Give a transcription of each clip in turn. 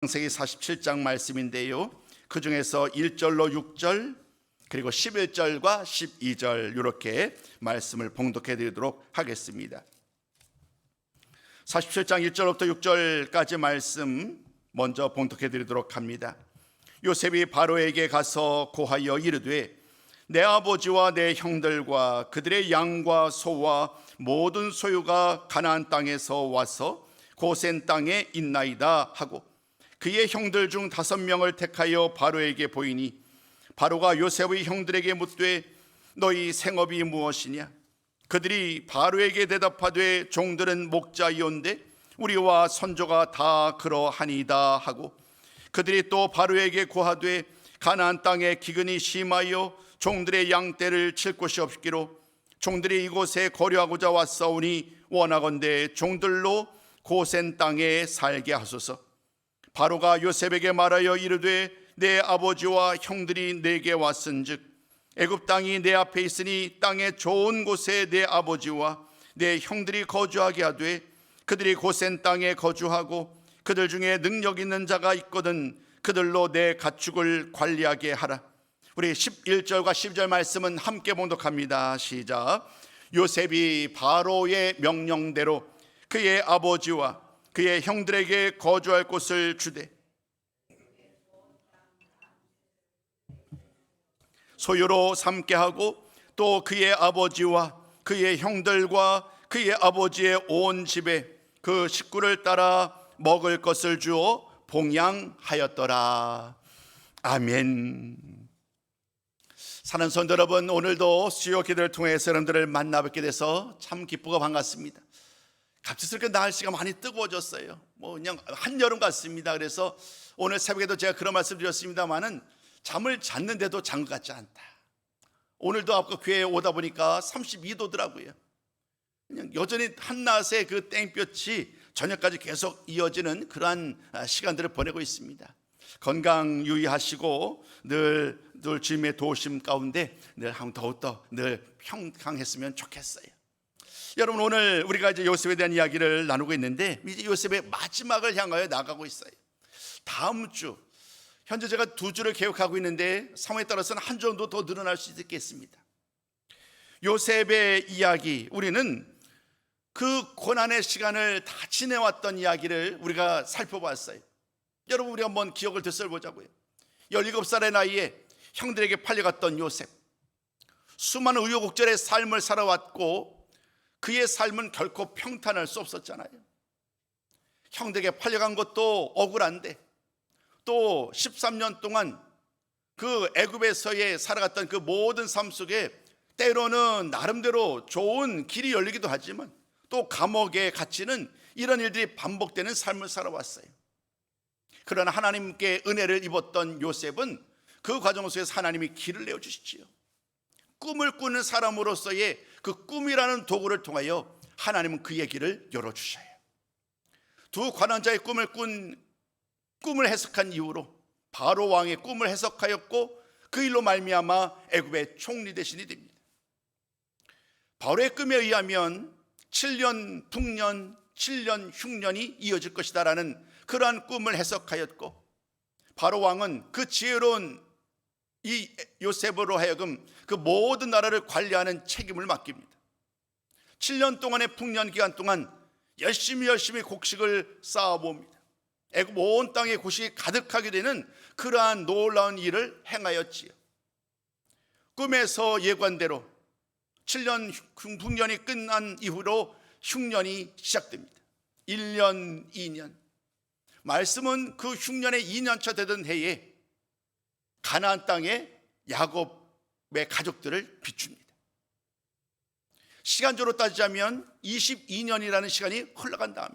창세기 47장 말씀인데요, 그 중에서 1절로 6절 그리고 11절과 12절 이렇게 말씀을 봉독해 드리도록 하겠습니다. 47장 1절부터 6절까지 말씀 먼저 봉독해 드리도록 합니다. 요셉이 바로에게 가서 고하여 이르되 내 아버지와 내 형들과 그들의 양과 소와 모든 소유가 가나안 땅에서 와서 고센 땅에 있나이다 하고 그의 형들 중 5명을 택하여 바로에게 보이니 바로가 요셉의 형들에게 묻되 너희 생업이 무엇이냐? 그들이 바로에게 대답하되 종들은 목자이온데 우리와 선조가 다 그러하니이다 하고 그들이 또 바로에게 고하되 가나안 땅에 기근이 심하여 종들의 양떼를 칠 곳이 없기로 종들이 이곳에 거류하고자 왔사오니 원하건대 종들로 고센 땅에 살게 하소서. 바로가 요셉에게 말하여 이르되 내 아버지와 형들이 내게 왔은즉 애굽 땅이 내 앞에 있으니 땅의 좋은 곳에 내 아버지와 내 형들이 거주하게 하되 그들이 고센 땅에 거주하고 그들 중에 능력 있는 자가 있거든 그들로 내 가축을 관리하게 하라. 우리 11절과 12절 말씀은 함께 봉독합니다. 시작. 요셉이 바로의 명령대로 그의 아버지와 그의 형들에게 거주할 곳을 주되 소유로 삼게 하고 또 그의 아버지와 그의 형들과 그의 아버지의 온 집에 그 식구를 따라 먹을 것을 주어 봉양하였더라. 아멘. 사는 성도 여러분, 오늘도 수요 기도를 통해서 여러분들을 만나뵙게 돼서 참 기쁘고 반갑습니다. 갑작스럽게 날씨가 많이 뜨거워졌어요. 그냥 한여름 같습니다. 그래서 오늘 새벽에도 제가 그런 말씀 드렸습니다만은 잠을 잤는데도 잔 것 같지 않다. 오늘도 아까 교회에 오다 보니까 32도더라고요. 그냥 여전히 한낮의 그 땡볕이 저녁까지 계속 이어지는 그러한 시간들을 보내고 있습니다. 건강 유의하시고 늘 주님의 도우심 가운데 늘 더욱더 늘 평강했으면 좋겠어요. 여러분, 오늘 우리가 이제 요셉에 대한 이야기를 나누고 있는데 이제 요셉의 마지막을 향하여 나가고 있어요. 다음 주, 현재 제가 2주를 계획하고 있는데 상황에 따라서는 한 주 정도 더 늘어날 수 있겠습니다. 요셉의 이야기, 우리는 그 고난의 시간을 다 지내왔던 이야기를 우리가 살펴봤어요. 여러분, 우리 한번 기억을 되살펴보자고요. 17살의 나이에 형들에게 팔려갔던 요셉, 수많은 우여곡절의 삶을 살아왔고 그의 삶은 결코 평탄할 수 없었잖아요. 형들에게 팔려간 것도 억울한데 또 13년 동안 그 애굽에서의 살아갔던 그 모든 삶 속에 때로는 나름대로 좋은 길이 열리기도 하지만 또 감옥에 갇히는 이런 일들이 반복되는 삶을 살아왔어요. 그러나 하나님께 은혜를 입었던 요셉은 그 과정 속에서 하나님이 길을 내어주시지요. 꿈을 꾸는 사람으로서의 그 꿈이라는 도구를 통하여 하나님은 그의 길을 열어주셔요. 두 관원자의 꿈을 해석한 이후로 바로 왕의 꿈을 해석하였고 그 일로 말미암아 애굽의 총리 대신이 됩니다. 바로의 꿈에 의하면 7년 북년 7년 흉년이 이어질 것이다라는 그러한 꿈을 해석하였고 바로 왕은 그 지혜로운 이 요셉으로 하여금 그 모든 나라를 관리하는 책임을 맡깁니다. 7년 동안의 풍년 기간 동안 열심히 곡식을 쌓아봅니다. 애굽 온 땅에 곡식이 가득하게 되는 그러한 놀라운 일을 행하였지요. 꿈에서 예관대로 7년 풍년이 끝난 이후로 흉년이 시작됩니다. 1년, 2년. 말씀은 그 흉년의 2년차 되던 해에 가나안 땅에 야곱의 가족들을 비춥니다. 시간적으로 따지자면 22년이라는 시간이 흘러간 다음에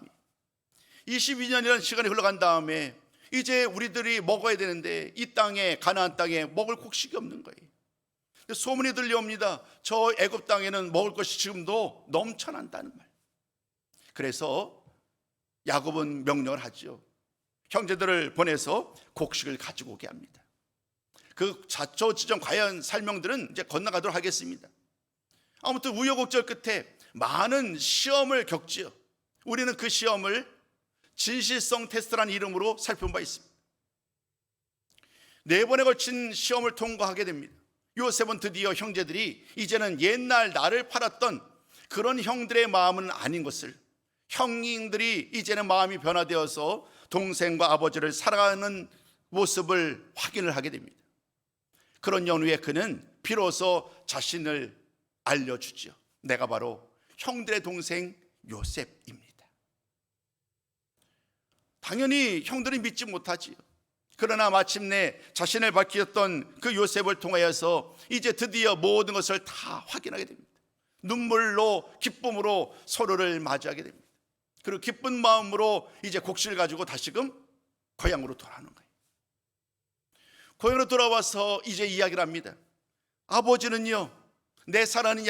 22년이라는 시간이 흘러간 다음에 이제 우리들이 먹어야 되는데 이 땅에 가나안 땅에 먹을 곡식이 없는 거예요. 소문이 들려옵니다. 저 애굽 땅에는 먹을 것이 지금도 넘쳐난다는 말. 그래서 야곱은 명령을 하죠. 형제들을 보내서 곡식을 가지고 오게 합니다. 그 자초지종 과연 설명들은 이제 건너가도록 하겠습니다. 아무튼 우여곡절 끝에 많은 시험을 겪지요. 우리는 그 시험을 진실성 테스트라는 이름으로 살펴본 바 있습니다. 4번에 걸친 시험을 통과하게 됩니다. 요셉은 드디어 형제들이 이제는 옛날 나를 팔았던 그런 형들의 마음은 아닌 것을, 형님들이 이제는 마음이 변화되어서 동생과 아버지를 사랑하는 모습을 확인을 하게 됩니다. 그런 연후에 그는 비로소 자신을 알려주죠. 내가 바로 형들의 동생 요셉입니다. 당연히 형들은 믿지 못하지요. 그러나 마침내 자신을 밝혔던 그 요셉을 통하여서 이제 드디어 모든 것을 다 확인하게 됩니다. 눈물로 기쁨으로 서로를 맞이하게 됩니다. 그리고 기쁜 마음으로 이제 곡식을 가지고 다시금 고향으로 돌아오는 거예요. 고향으로 돌아와서 이제 이야기를 합니다. 아버지는요, 내 사랑하는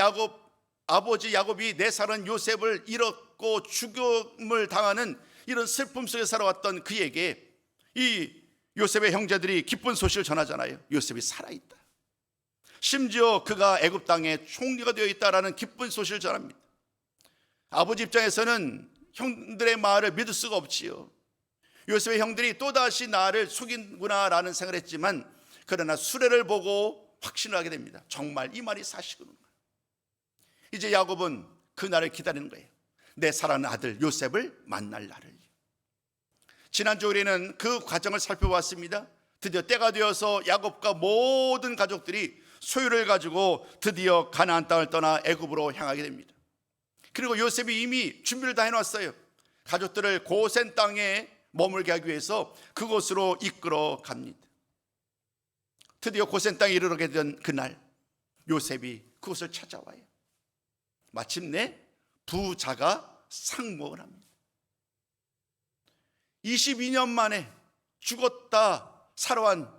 아버지 야곱이 내 사랑하는 요셉을 잃었고 죽음을 당하는 이런 슬픔 속에 살아왔던 그에게 이 요셉의 형제들이 기쁜 소식을 전하잖아요. 요셉이 살아있다. 심지어 그가 애굽 땅에 총리가 되어 있다라는 기쁜 소식을 전합니다. 아버지 입장에서는 형들의 말을 믿을 수가 없지요. 요셉의 형들이 또다시 나를 속인구나라는 생각을 했지만, 그러나 수레를 보고 확신을 하게 됩니다. 정말 이 말이 사실이구나. 이제 야곱은 그 날을 기다리는 거예요. 내 사랑하는 아들 요셉을 만날 날을. 지난주 우리는 그 과정을 살펴봤습니다. 드디어 때가 되어서 야곱과 모든 가족들이 소유를 가지고 드디어 가나안 땅을 떠나 애굽으로 향하게 됩니다. 그리고 요셉이 이미 준비를 다 해놨어요. 가족들을 고센 땅에 머물게 하기 위해서 그곳으로 이끌어 갑니다. 드디어 고센 땅에 이르게 된 그날 요셉이 그곳을 찾아와요. 마침내 부자가 상봉을 합니다. 22년 만에 죽었다 살아온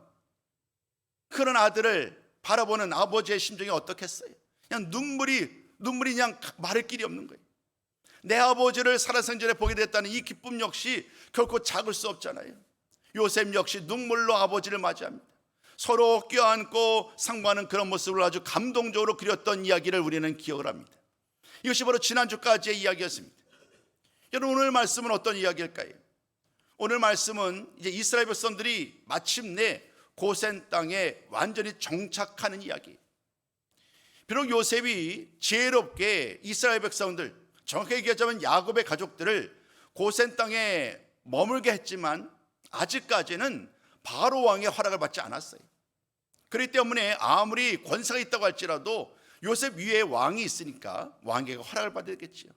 그런 아들을 바라보는 아버지의 심정이 어떻겠어요? 그냥 눈물이 그냥 마를 길이 없는 거예요. 내 아버지를 살아생전에 보게 됐다는 이 기쁨 역시 결코 작을 수 없잖아요. 요셉 역시 눈물로 아버지를 맞이합니다. 서로 껴안고 상고하는 그런 모습을 아주 감동적으로 그렸던 이야기를 우리는 기억을 합니다. 이것이 바로 지난주까지의 이야기였습니다. 여러분, 오늘 말씀은 어떤 이야기일까요? 오늘 말씀은 이제 이스라엘 백성들이 마침내 고센 땅에 완전히 정착하는 이야기. 비록 요셉이 지혜롭게 이스라엘 백성들, 정확하게 얘기하자면 야곱의 가족들을 고센 땅에 머물게 했지만 아직까지는 바로 왕의 허락을 받지 않았어요. 그렇기 때문에 아무리 권세가 있다고 할지라도 요셉 위에 왕이 있으니까 왕에게 허락을 받았겠지요.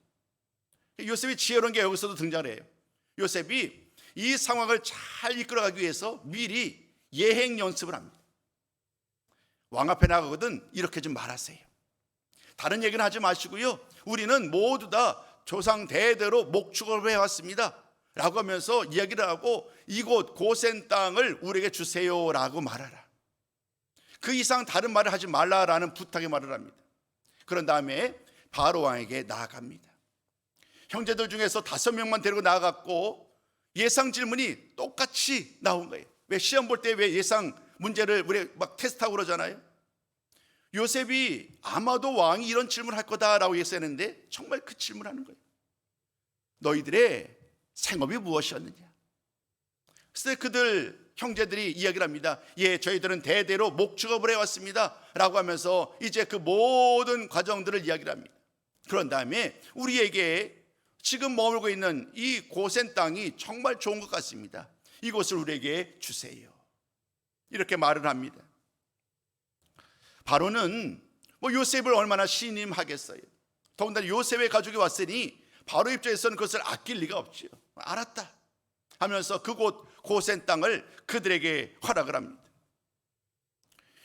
요셉이 지혜로운 게 여기서도 등장을 해요. 요셉이 이 상황을 잘 이끌어가기 위해서 미리 예행 연습을 합니다. 왕 앞에 나가거든 이렇게 좀 말하세요. 다른 얘기는 하지 마시고요, 우리는 모두 다 조상 대대로 목축을 해왔습니다 라고 하면서 이야기를 하고 이곳 고센 땅을 우리에게 주세요 라고 말하라. 그 이상 다른 말을 하지 말라라는 부탁의 말을 합니다. 그런 다음에 바로 왕에게 나아갑니다. 형제들 중에서 5명만 데리고 나아갔고 예상 질문이 똑같이 나온 거예요. 왜 시험 볼 때 왜 예상 문제를 우리 막 테스트하고 그러잖아요. 요셉이 아마도 왕이 이런 질문을 할 거다라고 예상했는데 정말 그 질문을 하는 거예요. 너희들의 생업이 무엇이었느냐? 그래서 그들 형제들이 이야기를 합니다. 예, 저희들은 대대로 목축업을 해왔습니다 라고 하면서 이제 그 모든 과정들을 이야기를 합니다. 그런 다음에 우리에게 지금 머물고 있는 이 고센 땅이 정말 좋은 것 같습니다. 이곳을 우리에게 주세요. 이렇게 말을 합니다. 바로는 요셉을 얼마나 신임하겠어요. 더군다나 요셉의 가족이 왔으니 바로 입장에서는 그것을 아낄 리가 없죠. 알았다 하면서 그곳 고센 땅을 그들에게 허락을 합니다.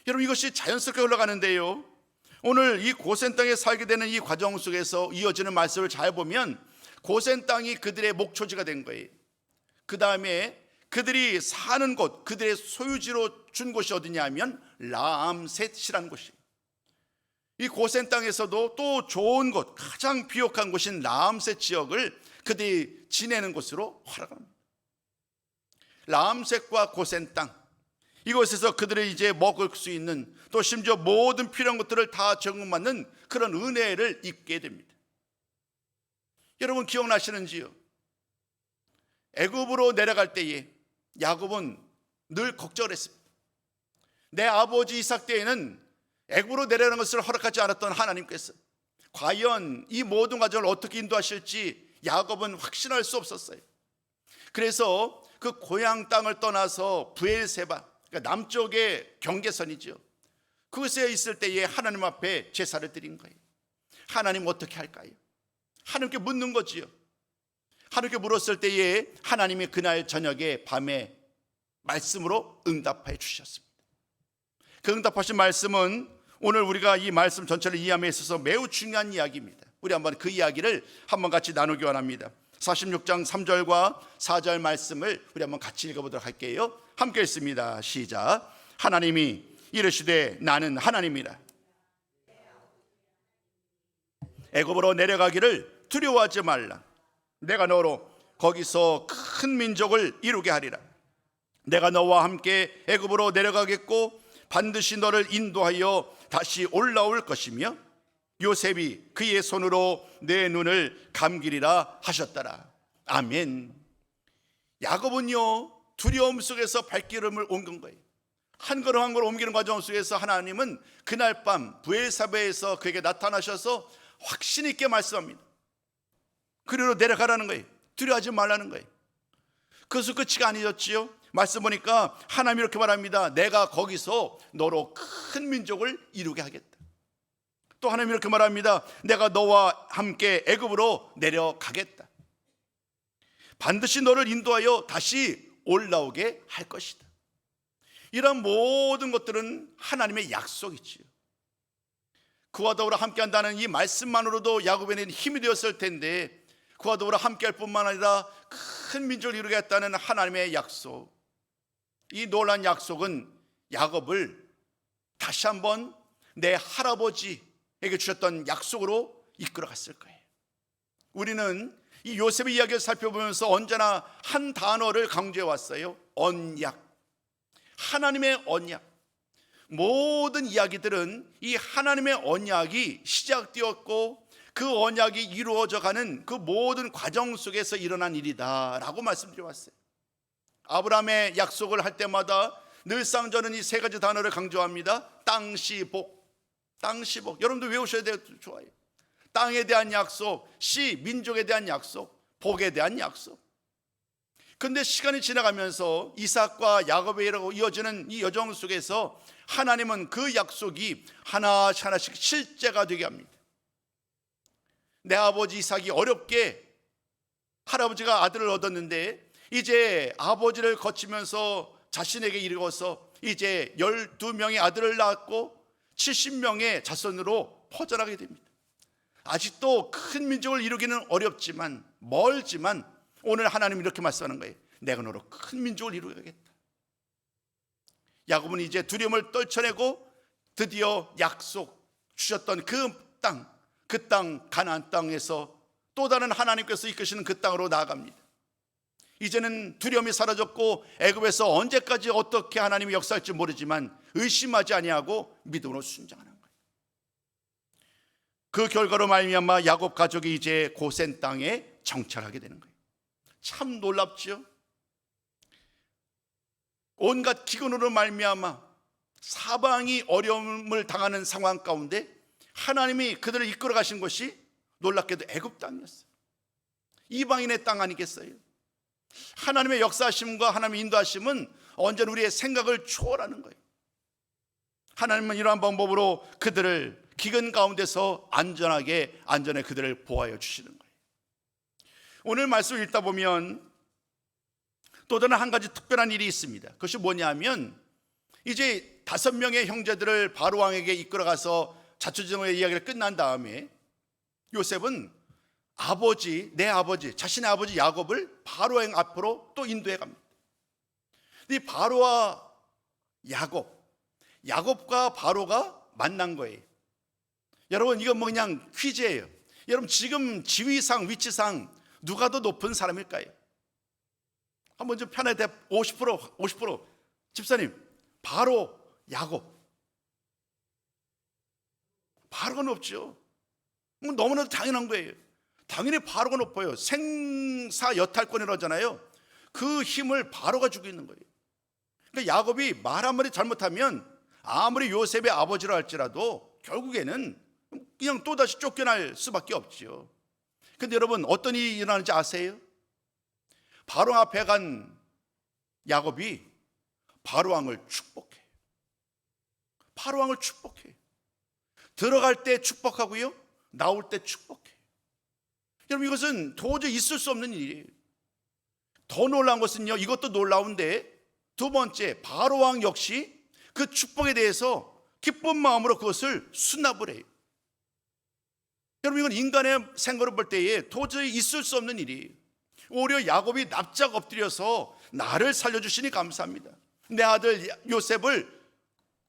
여러분, 이것이 자연스럽게 흘러가는데요, 오늘 이 고센 땅에 살게 되는 이 과정 속에서 이어지는 말씀을 잘 보면 고센 땅이 그들의 목초지가 된 거예요. 그 다음에 그들이 사는 곳, 그들의 소유지로 준 곳이 어디냐 하면 라암셋이라는 곳이에요. 이 고센 땅에서도 또 좋은 곳, 가장 비옥한 곳인 라암셋 지역을 그들이 지내는 곳으로 허락합니다. 라암셋과 고센 땅, 이곳에서 그들이 이제 먹을 수 있는, 또 심지어 모든 필요한 것들을 다 제공받는 그런 은혜를 입게 됩니다. 여러분 기억나시는지요? 애굽으로 내려갈 때에 야곱은 늘 걱정을 했습니다. 내 아버지 이삭 때에는 애굽으로 내려가는 것을 허락하지 않았던 하나님께서 과연 이 모든 과정을 어떻게 인도하실지 야곱은 확신할 수 없었어요. 그래서 그 고향 땅을 떠나서 브엘세바, 그러니까 남쪽의 경계선이죠. 그곳에 있을 때에 하나님 앞에 제사를 드린 거예요. 하나님 어떻게 할까요? 하나님께 묻는 거지요. 하나님께 물었을 때에 하나님이 그날 저녁에 밤에 말씀으로 응답해 주셨습니다. 그 응답하신 말씀은 오늘 우리가 이 말씀 전체를 이해함에 있어서 매우 중요한 이야기입니다. 우리 한번 그 이야기를 한번 같이 나누기 원합니다. 46장 3절과 4절 말씀을 우리 한번 같이 읽어보도록 할게요. 함께 읽습니다. 시작. 하나님이 이르시되 나는 하나님이라. 애굽으로 내려가기를 두려워하지 말라. 내가 너로 거기서 큰 민족을 이루게 하리라. 내가 너와 함께 애굽으로 내려가겠고 반드시 너를 인도하여 다시 올라올 것이며 요셉이 그의 손으로 내 눈을 감기리라 하셨더라. 아멘. 야곱은요 두려움 속에서 발걸음을 옮긴 거예요. 한 걸음 한 걸음 옮기는 과정 속에서 하나님은 그날 밤 브엘사베에서 그에게 나타나셔서 확신 있게 말씀합니다. 그리로 내려가라는 거예요. 두려워하지 말라는 거예요. 그것은 끝이 아니었지요. 말씀 보니까 하나님이 이렇게 말합니다. 내가 거기서 너로 큰 민족을 이루게 하겠다. 또 하나님이 이렇게 말합니다. 내가 너와 함께 애굽으로 내려가겠다. 반드시 너를 인도하여 다시 올라오게 할 것이다. 이런 모든 것들은 하나님의 약속이지요. 그와 더불어 함께한다는 이 말씀만으로도 야곱에는 힘이 되었을 텐데 그와 더불어 함께할 뿐만 아니라 큰 민족을 이루겠다는 하나님의 약속, 이 놀라운 약속은 야곱을 다시 한번 내 할아버지에게 주셨던 약속으로 이끌어갔을 거예요. 우리는 이 요셉의 이야기를 살펴보면서 언제나 한 단어를 강조해 왔어요. 언약. 하나님의 언약. 모든 이야기들은 이 하나님의 언약이 시작되었고 그 언약이 이루어져가는 그 모든 과정 속에서 일어난 일이다 라고 말씀드려왔어요. 아브라함의 약속을 할 때마다 늘상 저는 이 세 가지 단어를 강조합니다. 땅시복, 땅시복. 여러분들 외우셔야 돼요. 좋아요. 땅에 대한 약속, 시, 민족에 대한 약속, 복에 대한 약속. 근데 시간이 지나가면서 이삭과 야곱에 이어지는 이 여정 속에서 하나님은 그 약속이 하나씩 하나씩 실제가 되게 합니다. 내 아버지 이삭이 어렵게 할아버지가 아들을 얻었는데 이제 아버지를 거치면서 자신에게 이르고서 이제 12명의 아들을 낳았고 70명의 자손으로 퍼져나가게 됩니다. 아직도 큰 민족을 이루기는 어렵지만 멀지만 오늘 하나님이 이렇게 말씀하는 거예요. 내가 너로 큰 민족을 이루겠다. 야곱은 이제 두려움을 떨쳐내고 드디어 약속 주셨던 그 땅 가나안 땅에서 또 다른 하나님께서 이끄시는 그 땅으로 나아갑니다. 이제는 두려움이 사라졌고 애굽에서 언제까지 어떻게 하나님이 역사할지 모르지만 의심하지 아니하고 믿음으로 순종하는 거예요. 그 결과로 말미암아 야곱 가족이 이제 고센 땅에 정착하게 되는 거예요. 참 놀랍죠. 온갖 기근으로 말미암아 사방이 어려움을 당하는 상황 가운데 하나님이 그들을 이끌어 가신 것이 놀랍게도 애굽 땅이었어요. 이방인의 땅 아니겠어요? 하나님의 역사하심과 하나님의 인도하심은 언제나 우리의 생각을 초월하는 거예요. 하나님은 이러한 방법으로 그들을 기근 가운데서 안전에 그들을 보호하여 주시는 거예요. 오늘 말씀을 읽다 보면 또 다른 한 가지 특별한 일이 있습니다. 그것이 뭐냐면 이제 5명의 형제들을 바로 왕에게 이끌어가서 자초지종의 이야기를 끝난 다음에 요셉은 자신의 아버지 야곱을 바로 왕 앞으로 또 인도해 갑니다. 이 바로와 야곱과 바로가 만난 거예요. 여러분 이건 뭐 그냥 퀴즈예요. 여러분 지금 지위상 위치상 누가 더 높은 사람일까요? 한번 좀 편하게 50% 집사님, 바로 야곱. 바로가 높죠. 너무나도 당연한 거예요. 당연히 바로가 높아요. 생사 여탈권이라고 하잖아요. 그 힘을 바로가 주고 있는 거예요. 그러니까 야곱이 말 한마디 잘못하면 아무리 요셉의 아버지라 할지라도 결국에는 그냥 또다시 쫓겨날 수밖에 없지요. 근데 여러분, 어떤 일이 일어나는지 아세요? 바로 앞에 간 야곱이 바로왕을 축복해요. 바로왕을 축복해요. 들어갈 때 축복하고요, 나올 때 축복해요. 여러분, 이것은 도저히 있을 수 없는 일이에요. 더 놀라운 것은요, 이것도 놀라운데 두 번째, 바로왕 역시 그 축복에 대해서 기쁜 마음으로 그것을 수납을 해요. 여러분, 이건 인간의 생각을 볼 때에 도저히 있을 수 없는 일이에요. 오히려 야곱이 납작 엎드려서 나를 살려주시니 감사합니다, 내 아들 요셉을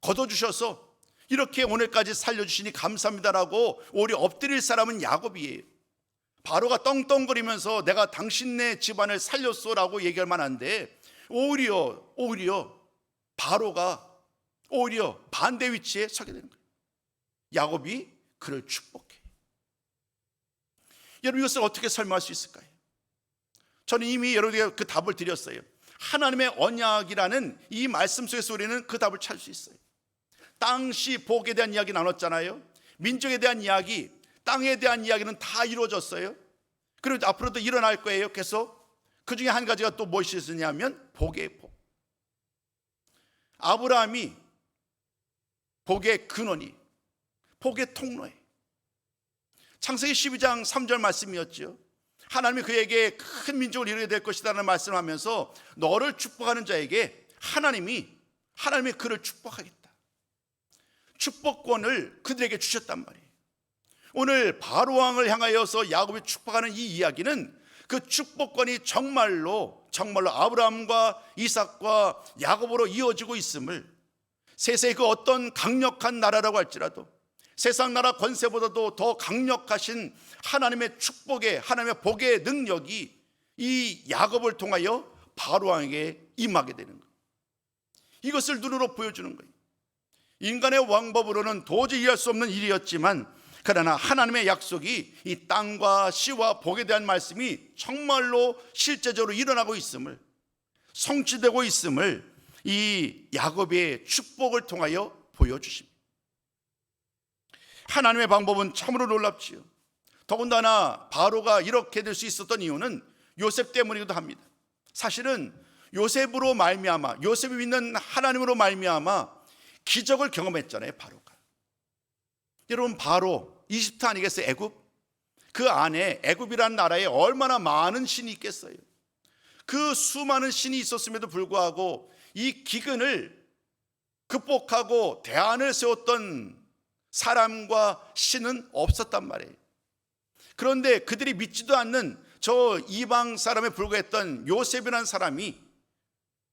거둬주셔서 이렇게 오늘까지 살려주시니 감사합니다라고 오히려 엎드릴 사람은 야곱이에요. 바로가 떵떵거리면서 내가 당신네 집안을 살렸소라고 얘기할 만한데 오히려 바로가 오히려 반대 위치에 서게 되는 거예요. 야곱이 그를 축복해. 여러분, 이것을 어떻게 설명할 수 있을까요? 저는 이미 여러분에게 그 답을 드렸어요. 하나님의 언약이라는 이 말씀 속에서 우리는 그 답을 찾을 수 있어요. 땅시 복에 대한 이야기 나눴잖아요. 민족에 대한 이야기, 땅에 대한 이야기는 다 이루어졌어요. 그리고 앞으로도 일어날 거예요. 계속. 그 중에 한 가지가 또 무엇이 있었냐면 복의 복. 아브라함이 복의 근원이, 복의 통로에, 창세기 12장 3절 말씀이었죠. 하나님이 그에게 큰 민족을 이루게 될 것이라는 말씀을 하면서 너를 축복하는 자에게 하나님이 그를 축복하겠다, 축복권을 그들에게 주셨단 말이에요. 오늘 바로왕을 향하여서 야곱이 축복하는 이 이야기는 그 축복권이 정말로 아브라함과 이삭과 야곱으로 이어지고 있음을, 세상의 그 어떤 강력한 나라라고 할지라도 세상 나라 권세보다도 더 강력하신 하나님의 축복의, 하나님의 복의 능력이 이 야곱을 통하여 바로왕에게 임하게 되는 거예요. 이것을 눈으로 보여주는 거예요. 인간의 왕법으로는 도저히 이해할 수 없는 일이었지만, 그러나 하나님의 약속이 이 땅과 씨와 복에 대한 말씀이 정말로 실제적으로 일어나고 있음을, 성취되고 있음을 이 야곱의 축복을 통하여 보여주십니다. 하나님의 방법은 참으로 놀랍지요. 더군다나 바로가 이렇게 될 수 있었던 이유는 요셉 때문이기도 합니다. 사실은 요셉으로 말미암아, 요셉이 믿는 하나님으로 말미암아 기적을 경험했잖아요, 바로가. 여러분, 바로 이집트 아니겠어요? 애굽. 그 안에 애굽이라는 나라에 얼마나 많은 신이 있겠어요. 그 수많은 신이 있었음에도 불구하고 이 기근을 극복하고 대안을 세웠던 사람과 신은 없었단 말이에요. 그런데 그들이 믿지도 않는 저 이방 사람에 불과했던 요셉이라는 사람이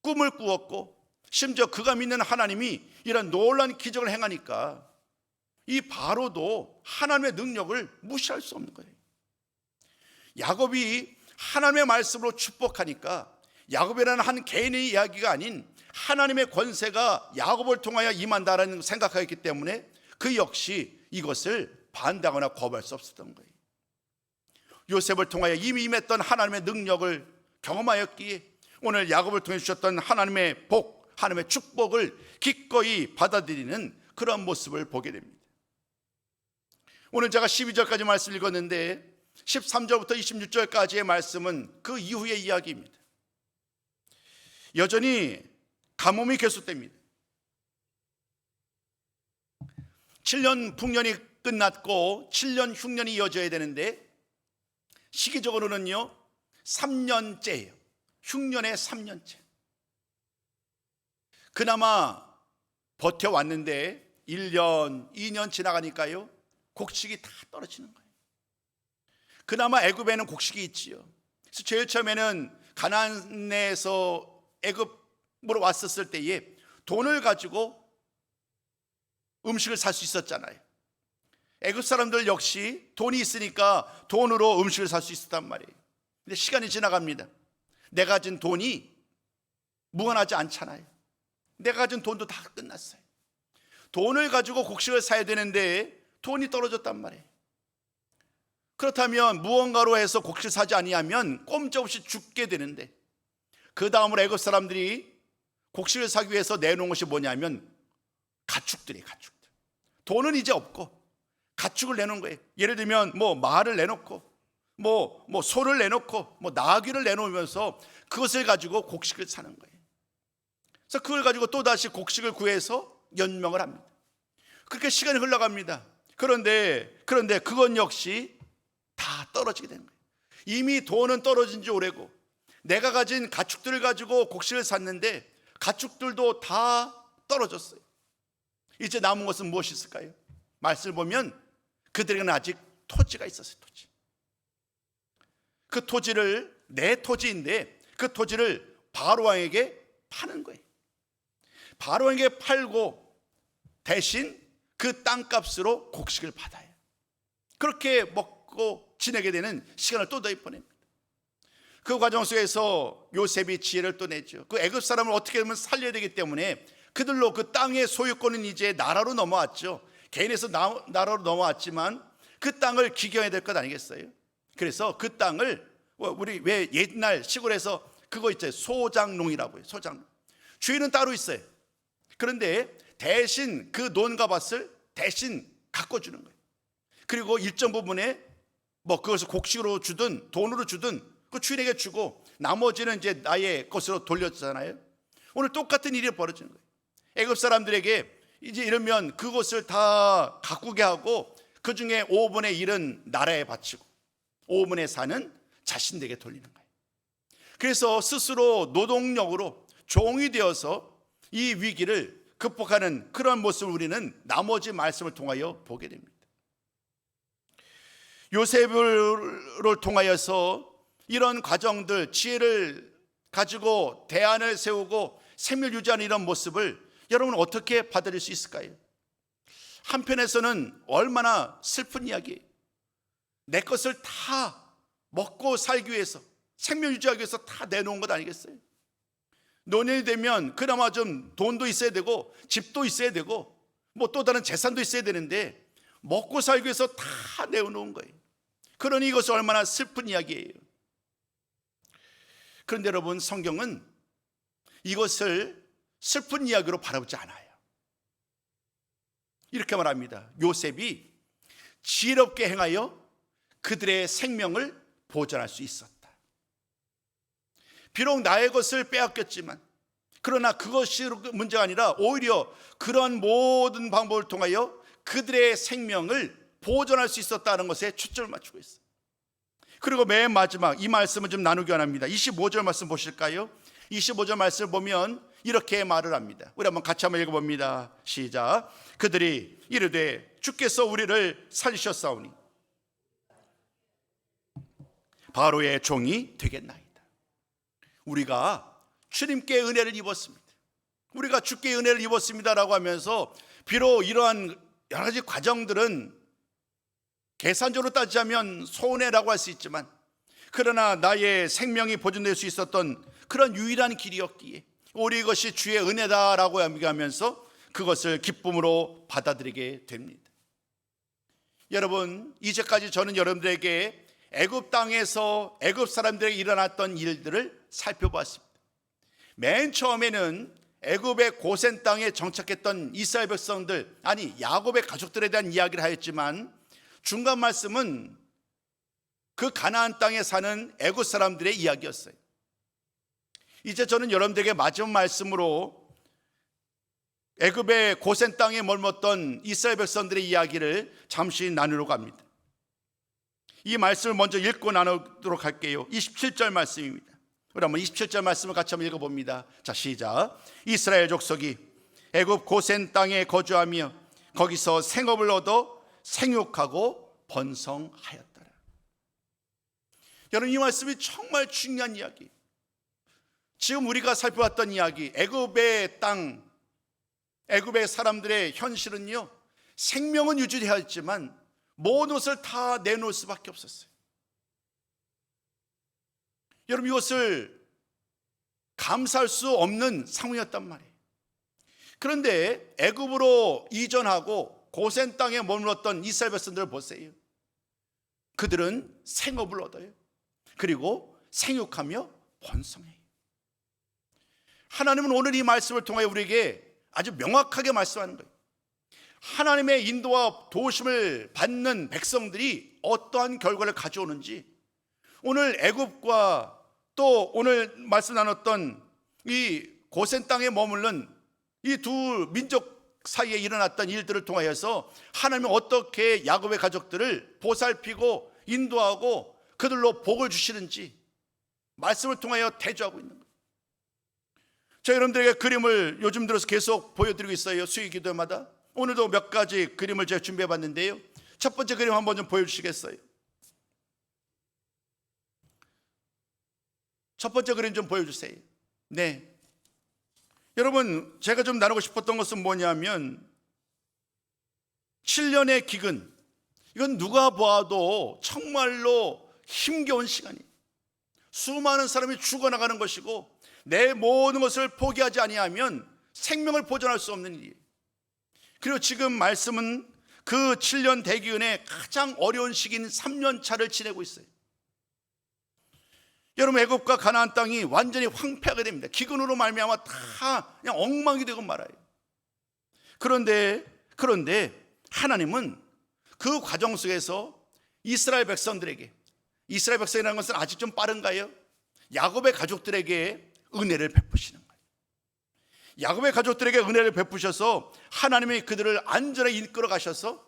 꿈을 꾸었고, 심지어 그가 믿는 하나님이 이런 놀라운 기적을 행하니까 이 바로도 하나님의 능력을 무시할 수 없는 거예요. 야곱이 하나님의 말씀으로 축복하니까 야곱이라는 한 개인의 이야기가 아닌 하나님의 권세가 야곱을 통하여 임한다라는 생각하였기 때문에 그 역시 이것을 반대하거나 거부할 수 없었던 거예요. 요셉을 통하여 이미 임했던 하나님의 능력을 경험하였기에 오늘 야곱을 통해 주셨던 하나님의 복, 하나님의 축복을 기꺼이 받아들이는 그런 모습을 보게 됩니다. 오늘 제가 12절까지 말씀 읽었는데 13절부터 26절까지의 말씀은 그 이후의 이야기입니다. 여전히 가뭄이 계속됩니다. 7년 풍년이 끝났고 7년 흉년이 이어져야 되는데 시기적으로는요 3년째예요. 흉년의 3년째. 그나마 버텨왔는데 1년, 2년 지나가니까요 곡식이 다 떨어지는 거예요. 그나마 애굽에는 곡식이 있지요. 그래서 제일 처음에는 가나안에서 애굽으로 왔었을 때에 돈을 가지고 음식을 살 수 있었잖아요. 애굽 사람들 역시 돈이 있으니까 돈으로 음식을 살 수 있었단 말이에요. 근데 시간이 지나갑니다. 내가 가진 돈이 무한하지 않잖아요. 내가 가진 돈도 다 끝났어요. 돈을 가지고 곡식을 사야 되는데 돈이 떨어졌단 말이에요. 그렇다면 무언가로 해서 곡식을 사지 아니하면 꼼짝없이 죽게 되는데 그 다음으로 애굽 사람들이 곡식을 사기 위해서 내놓은 것이 뭐냐면 가축들이에요. 가축들. 돈은 이제 없고 가축을 내놓은 거예요. 예를 들면 뭐 말을 내놓고 뭐 소를 내놓고 뭐 나귀를 내놓으면서 그것을 가지고 곡식을 사는 거예요. 그래서 그걸 가지고 또다시 곡식을 구해서 연명을 합니다. 그렇게 시간이 흘러갑니다. 그런데 그건 역시 다 떨어지게 되는 거예요. 이미 돈은 떨어진 지 오래고 내가 가진 가축들을 가지고 곡식을 샀는데 가축들도 다 떨어졌어요. 이제 남은 것은 무엇이 있을까요? 말씀을 보면 그들에게는 아직 토지가 있었어요. 토지. 그 토지를, 내 토지인데 그 토지를 바로 왕에게 파는 거예요. 바로 왕에게 팔고 대신 그 땅값으로 곡식을 받아요. 그렇게 먹고 지내게 되는 시간을 또다시 보냅니다. 그 과정 속에서 요셉이 지혜를 또 내죠. 그 애굽 사람을 어떻게 하면 살려야 되기 때문에 그들로 그 땅의 소유권은 이제 나라로 넘어왔죠. 개인에서 나라로 넘어왔지만 그 땅을 기경해야 될 것 아니겠어요? 그래서 그 땅을, 우리 왜 옛날 시골에서 그거 있잖아요. 소장농이라고 해요. 소장농. 주인은 따로 있어요. 그런데 대신 그 논과 밭을 대신 갖고 주는 거예요. 그리고 일정 부분에 뭐 그것을 곡식으로 주든 돈으로 주든 그 주인에게 주고 나머지는 이제 나의 것으로 돌렸잖아요. 오늘 똑같은 일이 벌어지는 거예요. 애굽 사람들에게 이제 이러면 그것을 다 가꾸게 하고 그 중에 5분의 1은 나라에 바치고 5분의 4는 자신들에게 돌리는 거예요. 그래서 스스로 노동력으로 종이 되어서 이 위기를 극복하는 그런 모습을 우리는 나머지 말씀을 통하여 보게 됩니다. 요셉을 통하여서 이런 과정들, 지혜를 가지고 대안을 세우고 생명을 유지하는 이런 모습을 여러분 어떻게 받아들일 수 있을까요? 한편에서는 얼마나 슬픈 이야기예요. 내 것을 다 먹고 살기 위해서, 생명 유지하기 위해서 다 내놓은 것 아니겠어요? 노년이 되면 그나마 좀 돈도 있어야 되고 집도 있어야 되고 뭐 또 다른 재산도 있어야 되는데 먹고 살기 위해서 다 내어놓은 거예요. 그러니 이것이 얼마나 슬픈 이야기예요. 그런데 여러분, 성경은 이것을 슬픈 이야기로 바라보지 않아요. 이렇게 말합니다. 요셉이 지혜롭게 행하여 그들의 생명을 보존할 수 있었다. 비록 나의 것을 빼앗겼지만, 그러나 그것이 문제가 아니라 오히려 그런 모든 방법을 통하여 그들의 생명을 보존할 수 있었다는 것에 초점을 맞추고 있어요. 그리고 맨 마지막 이 말씀을 좀 나누기 원합니다. 25절 말씀 보실까요? 25절 말씀을 보면 이렇게 말을 합니다. 우리 한번 같이 한번 읽어봅니다. 시작. 그들이 이르되 주께서 우리를 살리셨사오니 바로의 종이 되겠나이다. 우리가 주님께 은혜를 입었습니다. 우리가 주께 은혜를 입었습니다라고 하면서 비록 이러한 여러 가지 과정들은 계산적으로 따지자면 손해라고 할 수 있지만, 그러나 나의 생명이 보존될 수 있었던 그런 유일한 길이었기에 우리 이것이 주의 은혜다라고 얘기하면서 그것을 기쁨으로 받아들이게 됩니다. 여러분, 이제까지 저는 여러분들에게 애굽 땅에서 애굽 사람들에게 일어났던 일들을 살펴보았습니다. 맨 처음에는 애굽의 고센 땅에 정착했던 이스라엘 백성들, 아니 야곱의 가족들에 대한 이야기를 하였지만, 중간 말씀은 그 가나안 땅에 사는 애굽 사람들의 이야기였어요. 이제 저는 여러분들에게 마지막 말씀으로 애굽의 고센 땅에 머물렀던 이스라엘 백성들의 이야기를 잠시 나누려고 합니다. 이 말씀을 먼저 읽고 나누도록 할게요. 27절 말씀입니다. 우리 한번 27절 말씀을 같이 한번 읽어봅니다. 자, 시작. 이스라엘 족속이 애굽 고센 땅에 거주하며 거기서 생업을 얻어 생육하고 번성하였더라. 여러분, 이 말씀이 정말 중요한 이야기. 지금 우리가 살펴봤던 이야기, 애굽의 땅, 애굽의 사람들의 현실은요, 생명은 유지되어 있지만 모든 것을 다 내놓을 수밖에 없었어요. 여러분, 이것을 감사할 수 없는 상황이었단 말이에요. 그런데 애굽으로 이전하고 고센 땅에 머물렀던 이스라엘 백성들을 보세요. 그들은 생업을 얻어요. 그리고 생육하며 번성해요. 하나님은 오늘 이 말씀을 통하여 우리에게 아주 명확하게 말씀하는 거예요. 하나님의 인도와 도우심을 받는 백성들이 어떠한 결과를 가져오는지, 오늘 애굽과 또 오늘 말씀 나눴던 이 고센 땅에 머무른 이 두 민족 사이에 일어났던 일들을 통하여서 하나님이 어떻게 야곱의 가족들을 보살피고 인도하고 그들로 복을 주시는지 말씀을 통하여 대조하고 있는 거예요. 저 여러분들에게 그림을 요즘 들어서 계속 보여드리고 있어요. 수요 기도마다. 오늘도 몇 가지 그림을 제가 준비해 봤는데요. 첫 번째 그림 한번 좀 보여주시겠어요? 첫 번째 그림 좀 보여주세요. 네. 여러분, 제가 좀 나누고 싶었던 것은 뭐냐면 7년의 기근, 이건 누가 보아도 정말로 힘겨운 시간이에요. 수많은 사람이 죽어나가는 것이고 내 모든 것을 포기하지 아니하면 생명을 보존할 수 없는 일이에요. 그리고 지금 말씀은 그 7년 대기근의 가장 어려운 시기인 3년 차를 지내고 있어요. 여러분, 애굽과 가나안 땅이 완전히 황폐하게 됩니다. 기근으로 말미암아 다 그냥 엉망이 되고 말아요. 그런데 하나님은 그 과정 속에서 이스라엘 백성들에게, 이스라엘 백성이라는 것은 아직 좀 빠른가요? 야곱의 가족들에게 은혜를 베푸시는 거예요. 야곱의 가족들에게 은혜를 베푸셔서 하나님이 그들을 안전하게 이끌어 가셔서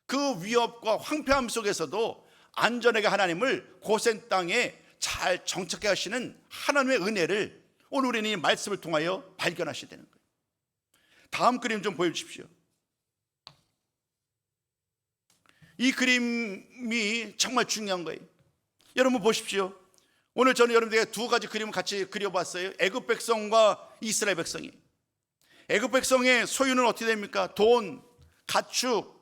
그 위협과 황폐함 속에서도 안전하게 하나님을 고센 땅에 잘 정착해 하시는 하나님의 은혜를 오늘 우리는 이 말씀을 통하여 발견하셔야 되는 거예요. 다음 그림 좀 보여주십시오. 이 그림이 정말 중요한 거예요. 여러분 보십시오. 오늘 저는 여러분들에게 두 가지 그림을 같이 그려봤어요. 애굽 백성과 이스라엘 백성이. 애굽 백성의 소유는 어떻게 됩니까? 돈, 가축,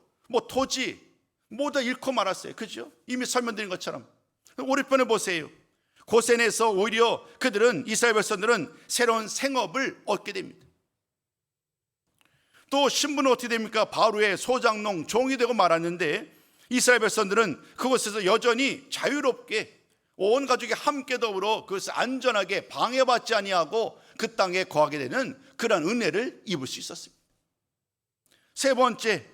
토지 모두 잃고 말았어요. 그죠? 이미 설명드린 것처럼. 오른편에 보세요. 고센에서 오히려 그들은, 이스라엘 백성들은 새로운 생업을 얻게 됩니다. 또 신분은 어떻게 됩니까? 바로의 소장농, 종이 되고 말았는데 이스라엘 백성들은 그곳에서 여전히 자유롭게 온 가족이 함께 더불어 그것을 안전하게 방해받지 아니하고 그 땅에 거하게 되는 그런 은혜를 입을 수 있었습니다. 세 번째,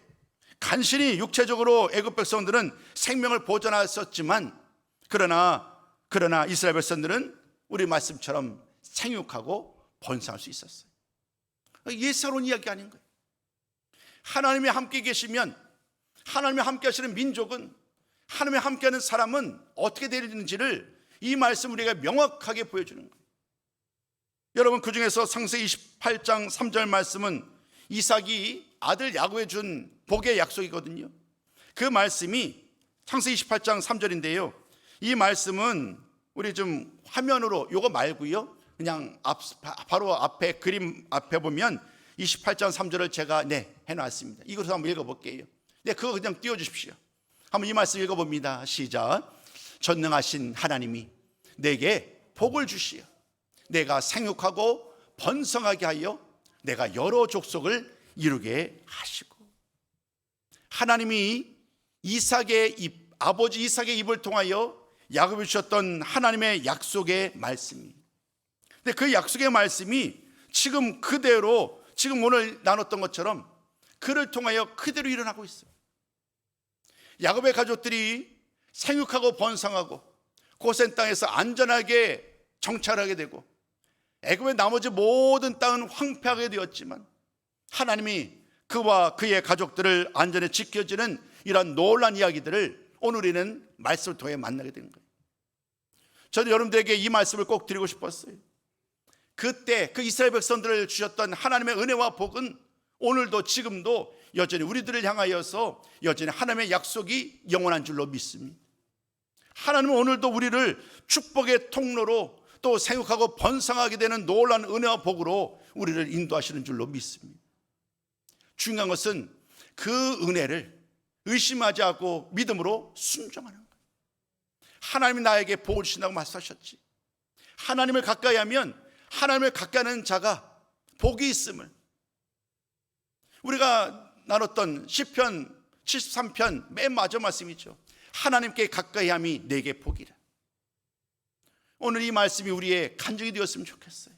간신히 육체적으로 애굽 백성들은 생명을 보존하였었지만 그러나 이스라엘 백성들은 우리 말씀처럼 생육하고 번성할 수 있었어요. 예사로운 이야기 아닌 거예요. 하나님이 함께 계시면, 하나님이 함께 하시는 민족은, 하나님이 함께하는 사람은 어떻게 되는지를 이 말씀 우리가 명확하게 보여주는 거예요. 여러분, 그 중에서 창세기 28장 3절 말씀은 이삭이 아들 야곱에 준 복의 약속이거든요. 그 말씀이 창세기 28장 3절인데요. 이 말씀은 우리 좀 화면으로, 요거 말고요, 그냥 바로 앞에 그림 앞에 보면 28장 3절을 제가 해놨습니다. 이것을 한번 읽어볼게요. 그거 그냥 띄워주십시오. 한번 이 말씀 읽어봅니다. 시작. 전능하신 하나님이 내게 복을 주시어 내가 생육하고 번성하게 하여 내가 여러 족속을 이루게 하시고. 하나님이 아버지 이삭의 입을 통하여 야곱이 주셨던 하나님의 약속의 말씀이, 근데 그 약속의 말씀이 지금 그대로, 지금 오늘 나눴던 것처럼 그를 통하여 그대로 일어나고 있어요. 야곱의 가족들이 생육하고 번성하고 고센 땅에서 안전하게 정착하게 되고 애굽의 나머지 모든 땅은 황폐하게 되었지만 하나님이 그와 그의 가족들을 안전에 지켜주는 이런 놀라운 이야기들을 오늘 우리는 말씀을 통해 만나게 된 거예요. 저도 여러분들에게 이 말씀을 꼭 드리고 싶었어요. 그때 그 이스라엘 백성들을 주셨던 하나님의 은혜와 복은 오늘도 지금도 여전히 우리들을 향하여서 여전히 하나님의 약속이 영원한 줄로 믿습니다. 하나님은 오늘도 우리를 축복의 통로로 또 생육하고 번성하게 되는 놀라운 은혜와 복으로 우리를 인도하시는 줄로 믿습니다. 중요한 것은 그 은혜를 의심하지 않고 믿음으로 순종하는 거예요. 하나님이 나에게 복을 주신다고 말씀하셨지. 하나님을 가까이 하면 하나님을 가까이 하는 자가 복이 있음을, 우리가 나눴던 시편 73편 맨 마지막 말씀이죠. 하나님께 가까이 함이 내게 복이라. 오늘 이 말씀이 우리의 간증이 되었으면 좋겠어요.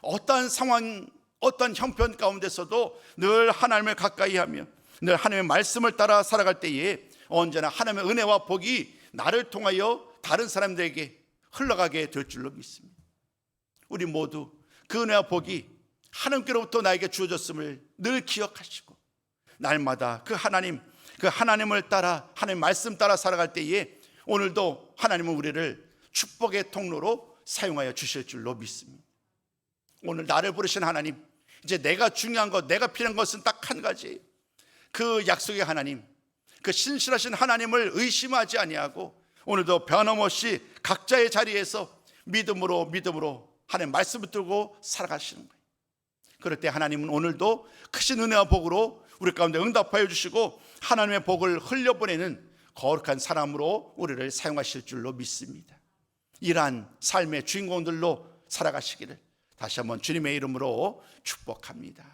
어떠한 상황, 어떠한 형편 가운데서도 늘 하나님을 가까이 하며 늘 하나님의 말씀을 따라 살아갈 때에 언제나 하나님의 은혜와 복이 나를 통하여 다른 사람들에게 흘러가게 될 줄로 믿습니다. 우리 모두 그 은혜와 복이 하나님께로부터 나에게 주어졌음을 늘 기억하시고 날마다 그 하나님을 따라 하나님 말씀 따라 살아갈 때에 오늘도 하나님은 우리를 축복의 통로로 사용하여 주실 줄로 믿습니다. 오늘 나를 부르신 하나님, 이제 내가 중요한 것, 내가 필요한 것은 딱 한 가지, 그 약속의 하나님, 그 신실하신 하나님을 의심하지 아니하고 오늘도 변함없이 각자의 자리에서 믿음으로 하나님 말씀을 들고 살아가시는 거예요. 그럴 때 하나님은 오늘도 크신 은혜와 복으로 우리 가운데 응답하여 주시고 하나님의 복을 흘려보내는 거룩한 사람으로 우리를 사용하실 줄로 믿습니다. 이러한 삶의 주인공들로 살아가시기를 다시 한번 주님의 이름으로 축복합니다.